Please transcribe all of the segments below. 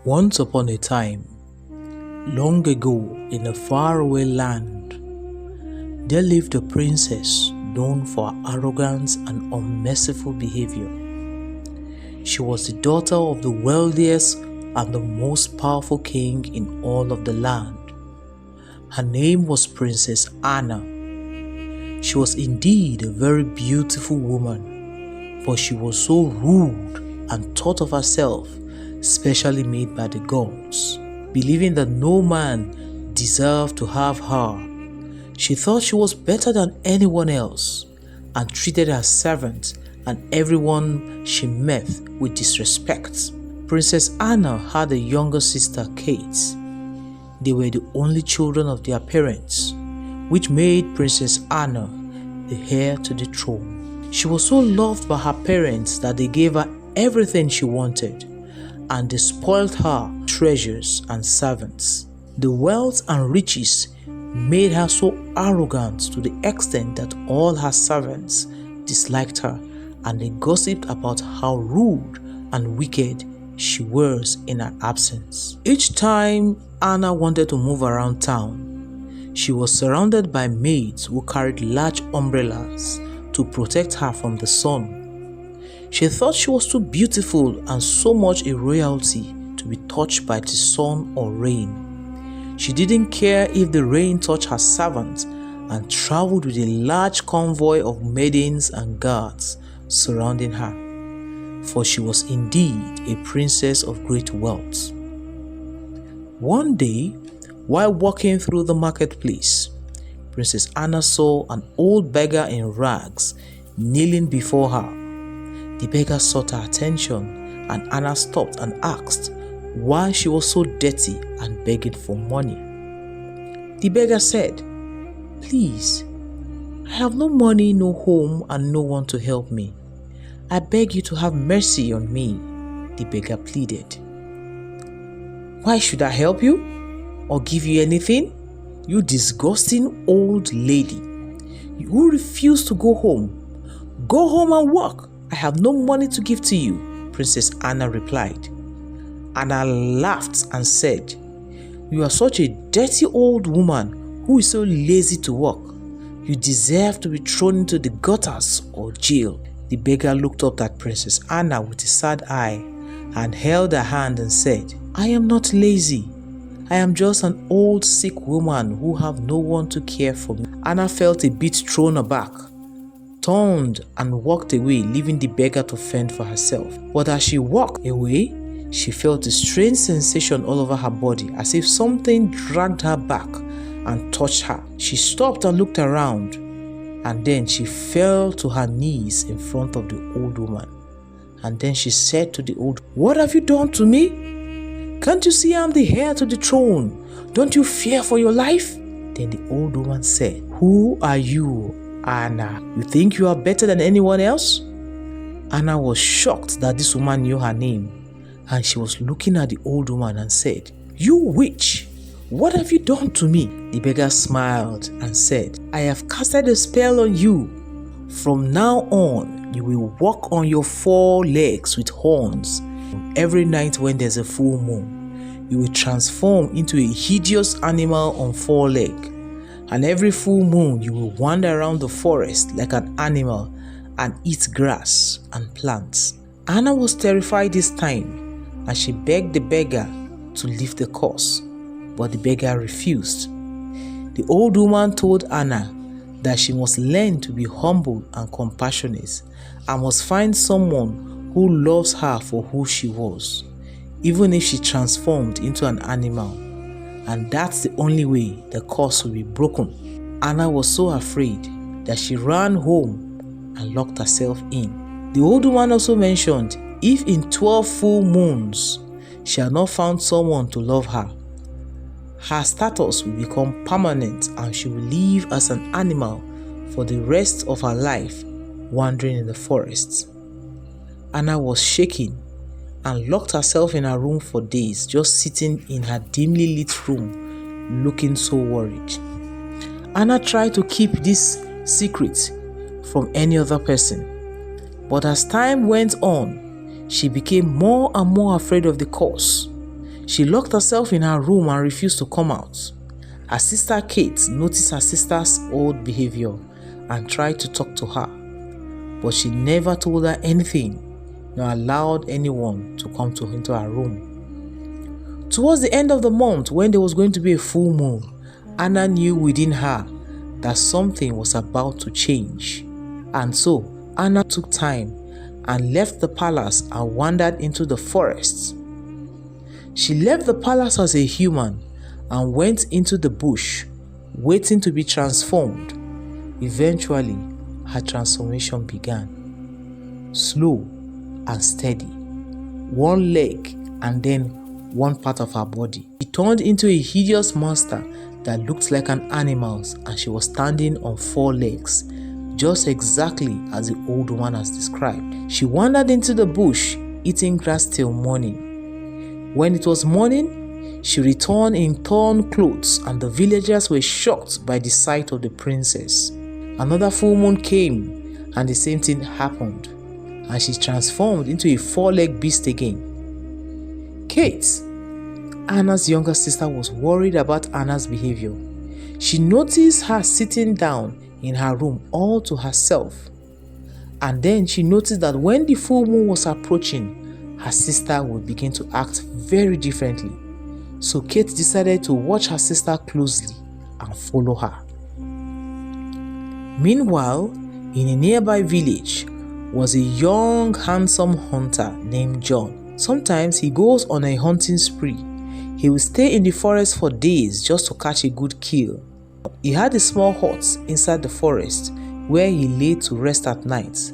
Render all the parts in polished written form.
Once upon a time, long ago in a faraway land, there lived a princess known for her arrogance and unmerciful behavior. She was the daughter of the wealthiest and the most powerful king in all of the land. Her name was Princess Anna. She was indeed a very beautiful woman, but she was so rude and thought of herself specially made by the gods. Believing that no man deserved to have her, she thought she was better than anyone else and treated her servants and everyone she met with disrespect. Princess Anna had a younger sister, Kate. They were the only children of their parents, which made Princess Anna the heir to the throne. She was so loved by her parents that they gave her everything she wanted, and they spoiled her treasures and servants. The wealth and riches made her so arrogant to the extent that all her servants disliked her, and they gossiped about how rude and wicked she was in her absence. Each time Anna wanted to move around town, she was surrounded by maids who carried large umbrellas to protect her from the sun. She thought she was too beautiful and so much a royalty to be touched by the sun or rain. She didn't care if the rain touched her servants and traveled with a large convoy of maidens and guards surrounding her, for she was indeed a princess of great wealth. One day, while walking through the marketplace, Princess Anna saw an old beggar in rags kneeling before her. The beggar sought her attention, and Anna stopped and asked why she was so dirty and begging for money. The beggar said, "Please, I have no money, no home, and no one to help me. I beg you to have mercy on me," the beggar pleaded. "Why should I help you or give you anything? You disgusting old lady. You refuse to go home. Go home and work. I have no money to give to you," Princess Anna replied. Anna laughed and said, "You are such a dirty old woman who is so lazy to work. You deserve to be thrown into the gutters or jail." The beggar looked up at Princess Anna with a sad eye and held her hand and said, "I am not lazy. I am just an old sick woman who have no one to care for me." Anna felt a bit thrown aback, turned and walked away, leaving the beggar to fend for herself. But as she walked away, she felt a strange sensation all over her body, as if something dragged her back and touched her. She stopped and looked around, and then she fell to her knees in front of the old woman. And then she said to the old, "What have you done to me? Can't you see I'm the heir to the throne? Don't you fear for your life?" Then the old woman said, "Who are you, Anna? You think you are better than anyone else?" Anna was shocked that this woman knew her name, and she was looking at the old woman and said, "You witch! What have you done to me?" The beggar smiled and said, "I have casted a spell on you. From now on, you will walk on your 4 legs with horns. Every night when there's a full moon, you will transform into a hideous animal on 4 legs. And every full moon, you will wander around the forest like an animal and eat grass and plants." Anna was terrified this time, and she begged the beggar to lift the curse, but the beggar refused. The old woman told Anna that she must learn to be humble and compassionate, and must find someone who loves her for who she was, even if she transformed into an animal, and that's the only way the curse will be broken. Anna was so afraid that she ran home and locked herself in. The old woman also mentioned if in 12 full moons she had not found someone to love her, her status will become permanent and she will live as an animal for the rest of her life, wandering in the forests. Anna was shaking and locked herself in her room for days, just sitting in her dimly lit room, looking so worried. Anna tried to keep this secret from any other person, but as time went on, she became more and more afraid of the curse. She locked herself in her room and refused to come out. Her sister Kate noticed her sister's odd behavior and tried to talk to her, but she never told her anything nor allowed anyone to come into her room. Towards the end of the month, when there was going to be a full moon, Anna knew within her that something was about to change, and so Anna took time and left the palace and wandered into the forest. She left the palace as a human and went into the bush, waiting to be transformed. Eventually, her transformation began. Slow and steady. One leg and then one part of her body. She turned into a hideous monster that looked like an animal, and she was standing on 4 legs, just exactly as the old woman has described. She wandered into the bush, eating grass till morning. When it was morning, she returned in torn clothes, and the villagers were shocked by the sight of the princess. Another full moon came, and the same thing happened, and she transformed into a 4-legged beast again. Kate, Anna's younger sister, was worried about Anna's behavior. She noticed her sitting down in her room all to herself, and then she noticed that when the full moon was approaching, her sister would begin to act very differently. So Kate decided to watch her sister closely and follow her. Meanwhile, in a nearby village was a young, handsome hunter named John. Sometimes he goes on a hunting spree. He will stay in the forest for days just to catch a good kill. He had a small hut inside the forest where he lay to rest at night,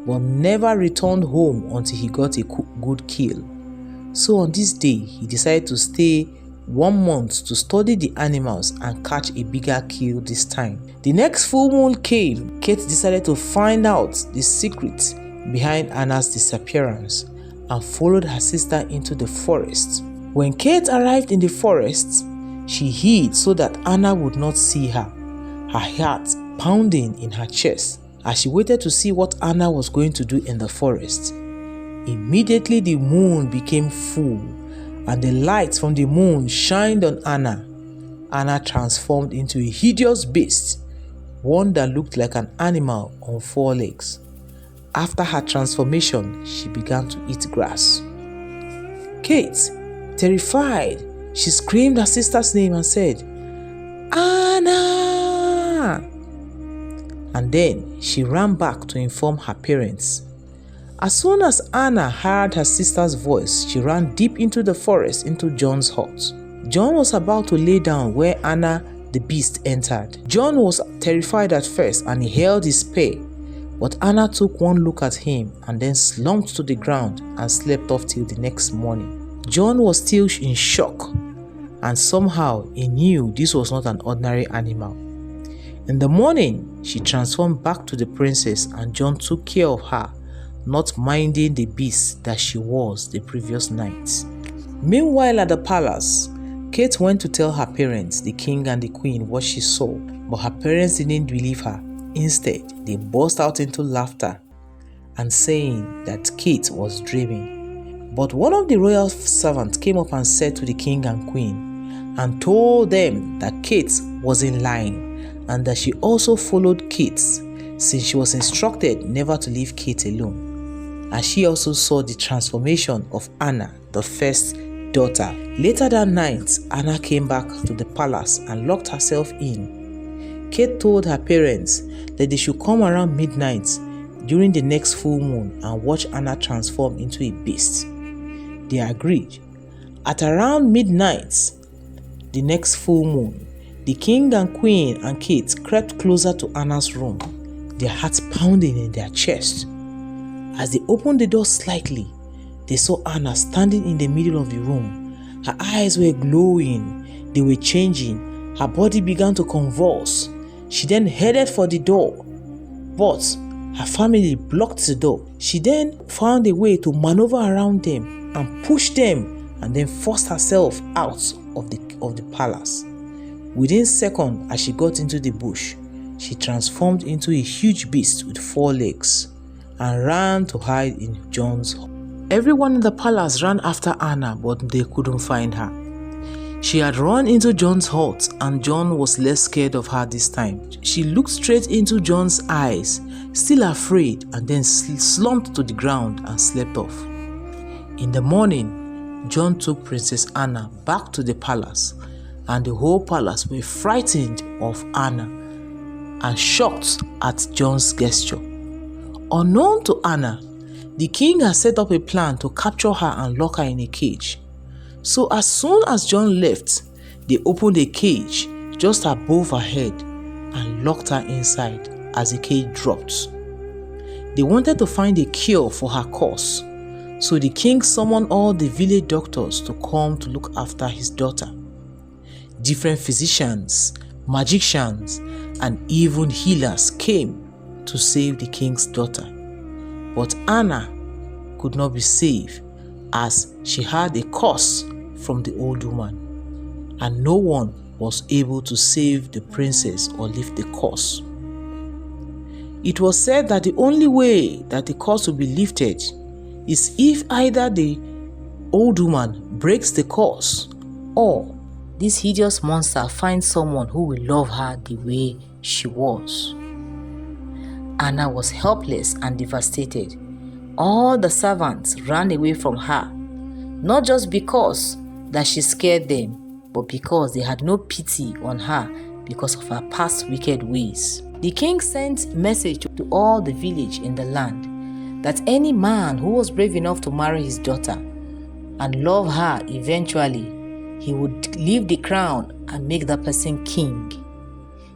but never returned home until he got a good kill. So on this day, he decided to stay 1 month to study the animals and catch a bigger kill this time. The next full moon came. Kate decided to find out the secret behind Anna's disappearance and followed her sister into the forest. When Kate arrived in the forest, she hid so that Anna would not see her, her heart pounding in her chest as she waited to see what Anna was going to do in the forest. Immediately the moon became full, and the light from the moon shined on Anna. Anna transformed into a hideous beast, one that looked like an animal on 4 legs. After her transformation, she began to eat grass. Kate, terrified, she screamed her sister's name and said, "Anna!" And then she ran back to inform her parents. As soon as Anna heard her sister's voice, she ran deep into the forest into John's hut. John was about to lay down where Anna the beast entered. John was terrified at first and he held his spear, but Anna took one look at him and then slumped to the ground and slept off till the next morning. John was still in shock, and somehow he knew this was not an ordinary animal. In the morning, she transformed back to the princess and John took care of her, not minding the beast that she was the previous night. Meanwhile at the palace, Kate went to tell her parents, the king and the queen, what she saw, but her parents didn't believe her. Instead, they burst out into laughter and saying that Kate was dreaming. But one of the royal servants came up and said to the king and queen and told them that Kate wasn't lying and that she also followed Kate since she was instructed never to leave Kate alone. And she also saw the transformation of Anna, the first daughter. Later that night, Anna came back to the palace and locked herself in. Kate told her parents that they should come around midnight during the next full moon and watch Anna transform into a beast. They agreed. At around midnight, the next full moon, the king and queen and Kate crept closer to Anna's room, their hearts pounding in their chest. As they opened the door slightly, they saw Anna standing in the middle of the room. Her eyes were glowing, they were changing, her body began to convulse. She then headed for the door, but her family blocked the door. She then found a way to maneuver around them and push them and then forced herself out of the palace. Within seconds, as she got into the bush, she transformed into a huge beast with 4 legs and ran to hide in John's hut. Everyone in the palace ran after Anna, but they couldn't find her. She had run into John's hut, and John was less scared of her this time. She looked straight into John's eyes, still afraid, and then slumped to the ground and slept off. In the morning, John took Princess Anna back to the palace, and the whole palace were frightened of Anna and shocked at John's gesture. Unknown to Anna, the king had set up a plan to capture her and lock her in a cage. So as soon as John left, they opened a cage just above her head and locked her inside as the cage dropped. They wanted to find a cure for her cause, so the king summoned all the village doctors to come to look after his daughter. Different physicians, magicians, and even healers came to save the king's daughter. But Anna could not be saved, as she had a curse from the old woman, and no one was able to save the princess or lift the curse. It was said that the only way that the curse will be lifted is if either the old woman breaks the curse, or this hideous monster finds someone who will love her the way she was. Anna was helpless and devastated. All the servants ran away from her, not just because that she scared them, but because they had no pity on her because of her past wicked ways. The king sent message to all the village in the land that any man who was brave enough to marry his daughter and love her eventually, he would leave the crown and make that person king.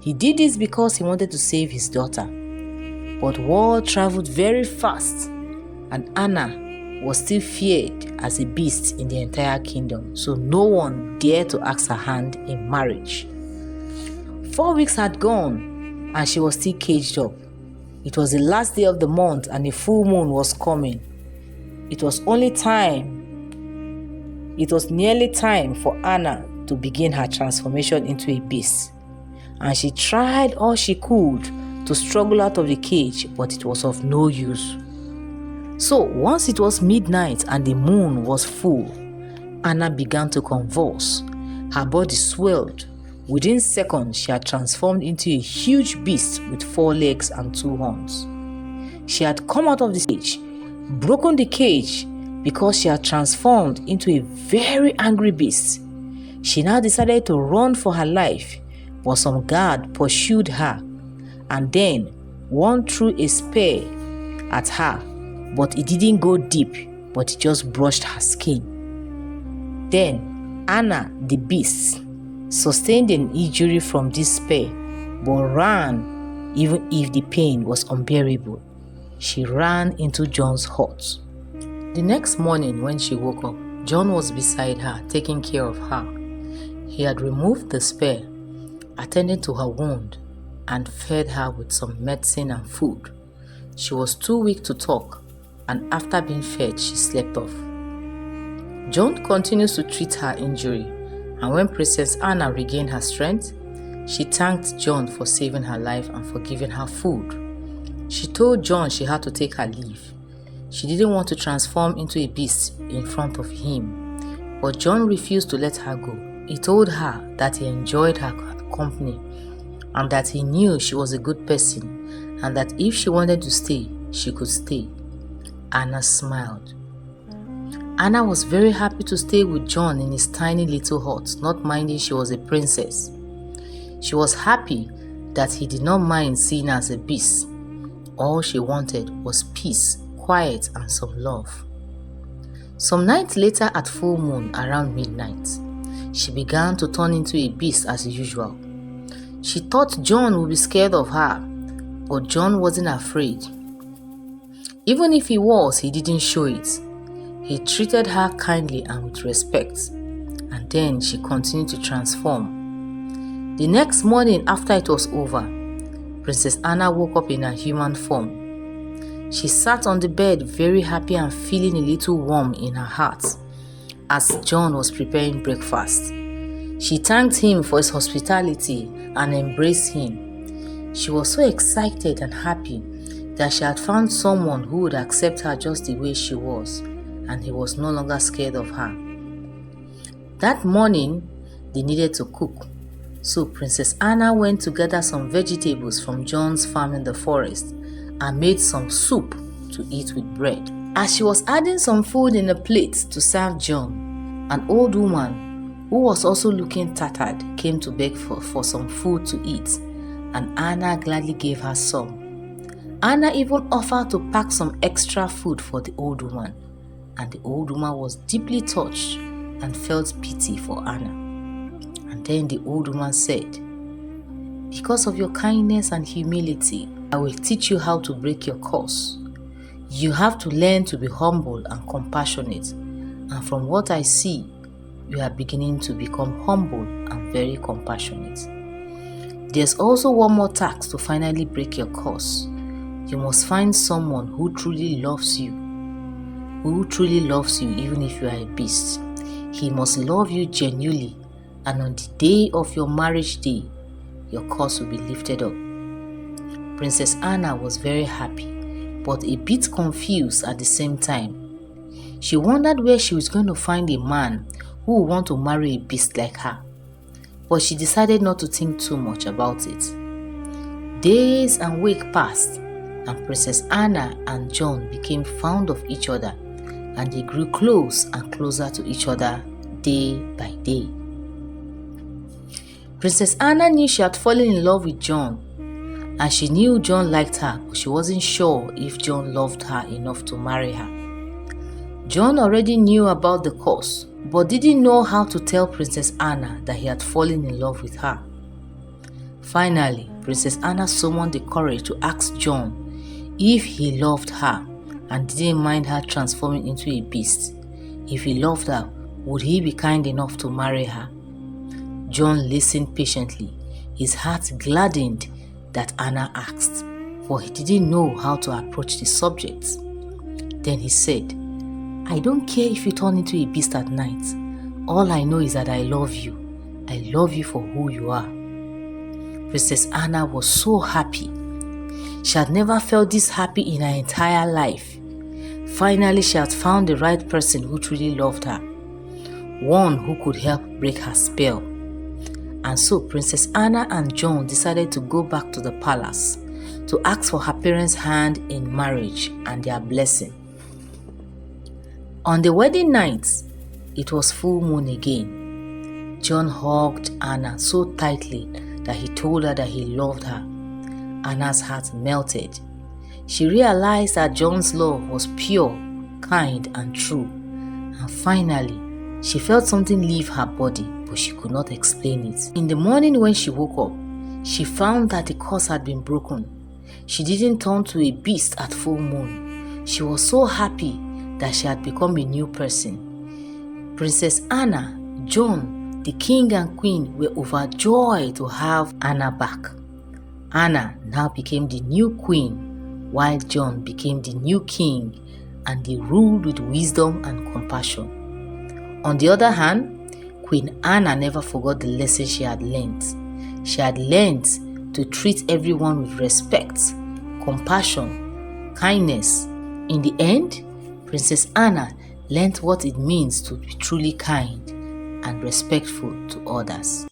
He did this because he wanted to save his daughter. But word traveled very fast, and Anna was still feared as a beast in the entire kingdom, so no one dared to ask her hand in marriage. 4 weeks had gone, and she was still caged up. It was the last day of the month, and a full moon was coming. It was nearly time for Anna to begin her transformation into a beast, and she tried all she could to struggle out of the cage, but it was of no use. So once it was midnight and the moon was full, Anna began to convulse. Her body swelled. Within seconds, she had transformed into a huge beast with 4 legs and 2 horns. She had come out of the cage, broken the cage, because she had transformed into a very angry beast. She now decided to run for her life, but some guard pursued her, and then one threw a spear at her, but it didn't go deep, but it just brushed her skin. Then Anna the beast sustained an injury from this spear, but ran even if the pain was unbearable. She ran into John's hut. The next morning when she woke up, John was beside her, taking care of her. He had removed the spear, attended to her wound, and fed her with some medicine and food. She was too weak to talk, and after being fed, she slept off. John continues to treat her injury, and when Princess Anna regained her strength, she thanked John for saving her life and for giving her food. She told John she had to take her leave. She didn't want to transform into a beast in front of him, but John refused to let her go. He told her that he enjoyed her company and that he knew she was a good person, and that if she wanted to stay, she could stay. Anna smiled. Anna was very happy to stay with John in his tiny little hut, not minding she was a princess. She was happy that he did not mind seeing her as a beast. All she wanted was peace, quiet, and some love. Some nights later, at full moon around midnight, she began to turn into a beast as usual. She thought John would be scared of her, but John wasn't afraid. Even if he was, he didn't show it. He treated her kindly and with respect, and then she continued to transform. The next morning after it was over, Princess Anna woke up in her human form. She sat on the bed very happy and feeling a little warm in her heart as John was preparing breakfast. She thanked him for his hospitality and embraced him. She was so excited and happy that she had found someone who would accept her just the way she was, and he was no longer scared of her. That morning, they needed to cook, so Princess Anna went to gather some vegetables from John's farm in the forest and made some soup to eat with bread. As she was adding some food in a plate to serve John, an old woman who was also looking tattered came to beg for some food to eat, and Anna gladly gave her some. Anna even offered to pack some extra food for the old woman, and the old woman was deeply touched and felt pity for Anna. And then the old woman said, "Because of your kindness and humility, I will teach you how to break your curse. You have to learn to be humble and compassionate, and from what I see, you are beginning to become humble and very compassionate. There's also one more task to finally break your curse. You must find someone who truly loves you even if you are a beast. He must love you genuinely, and on the day of your marriage day, your curse will be lifted up." Princess Anna was very happy, but a bit confused at the same time. She wondered where she was going to find a man who would want to marry a beast like her, but she decided not to think too much about it. Days and weeks passed, and Princess Anna and John became fond of each other, and they grew close and closer to each other day by day. Princess Anna knew she had fallen in love with John, and she knew John liked her, but she wasn't sure if John loved her enough to marry her. John already knew about the curse, but didn't know how to tell Princess Anna that he had fallen in love with her. Finally, Princess Anna summoned the courage to ask John if he loved her and didn't mind her transforming into a beast. If he loved her, would he be kind enough to marry her? John listened patiently, his heart gladdened that Anna asked, for he didn't know how to approach the subject. Then he said, "I don't care if you turn into a beast at night. All I know is that I love you. I love you for who you are." Princess Anna was so happy. She had never felt this happy in her entire life. Finally, she had found the right person who truly loved her, one who could help break her spell. And so Princess Anna and John decided to go back to the palace to ask for her parents' hand in marriage and their blessing. On the wedding night, it was full moon again. John hugged Anna so tightly that he told her that he loved her. Anna's heart melted. She realized that John's love was pure, kind, and true. And finally, she felt something leave her body, but she could not explain it. In the morning when she woke up, she found that the curse had been broken. She didn't turn to a beast at full moon. She was so happy that she had become a new person. Princess Anna, John, the king and queen were overjoyed to have Anna back. Anna now became the new queen, while John became the new king, and they ruled with wisdom and compassion. On the other hand, Queen Anna never forgot the lesson she had learned. She had learned to treat everyone with respect, compassion, kindness. In the end, Princess Anna learned what it means to be truly kind and respectful to others.